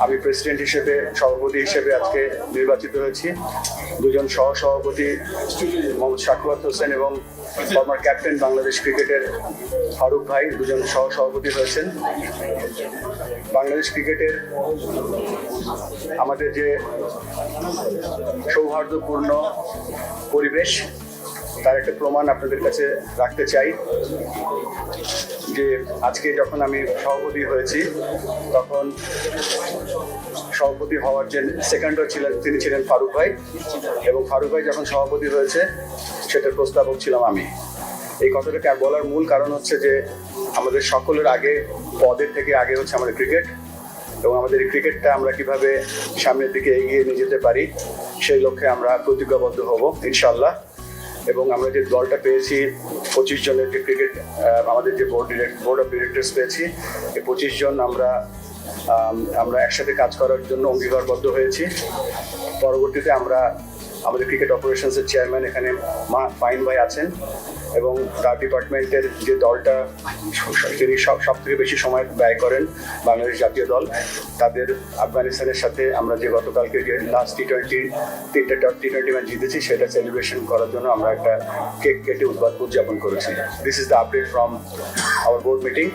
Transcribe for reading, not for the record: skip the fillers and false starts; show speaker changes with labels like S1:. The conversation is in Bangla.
S1: আমি প্রেসিডেন্ট হিসেবে, সভাপতি হিসেবে আজকে নির্বাচিত হয়েছি। দুজন সহসভাপতি মোহাম্মদ শাকুয়াত হোসেন এবং ফর্মার ক্যাপ্টেন বাংলাদেশ ক্রিকেটের ফারুক ভাই দুজন সহসভাপতি হয়েছেন। বাংলাদেশ ক্রিকেটের আমাদের যে সৌহার্দ্যপূর্ণ পরিবেশ, তার একটা প্রমাণ আপনাদের কাছে রাখতে চাই যে আজকে যখন আমি সভাপতি হয়েছি তখন সভাপতি হওয়ার যে সেকেন্ডার ছিলেন তিনি ছিলেন ফারুক ভাই, এবং ফারুক ভাই যখন সভাপতি হয়েছে সেটার প্রস্তাবক ছিলাম আমি। এই কথাটাকে বলার মূল কারণ হচ্ছে যে আমাদের সকলের আগে, পদের থেকে আগে হচ্ছে আমাদের ক্রিকেট, এবং আমাদের এই ক্রিকেটটা আমরা কিভাবে সামনের দিকে এগিয়ে নিয়ে যেতে পারি সেই লক্ষ্যে আমরা প্রতিজ্ঞাবদ্ধ হব ইনশাল্লাহ। এবং আমরা যে দলটা পেয়েছি 25 জনের যে ক্রিকেট, আমাদের যে বোর্ড অফ ডিরেক্টরস পেয়েছি, এই 25 জন আমরা একসাথে কাজ করার জন্য অঙ্গীকারবদ্ধ হয়েছি। পরবর্তীতে আমাদের ক্রিকেট অপারেশনসের চেয়ারম্যান এখানে ফাইন ভাই আছেন, এবং তার ডিপার্টমেন্টের যে দলটা তিনি সব থেকে বেশি সময় ব্যয় করেন, বাংলাদেশ জাতীয় দল, তাদের আফগানিস্তানের সাথে আমরা যে গতকালকে যে লাস্ট তিনটা টি-20 ম্যাচ জিতেছি সেটা সেলিব্রেশন করার জন্য আমরা একটা কেক কেটে উদযাপন করেছি। This is the update from our board meeting.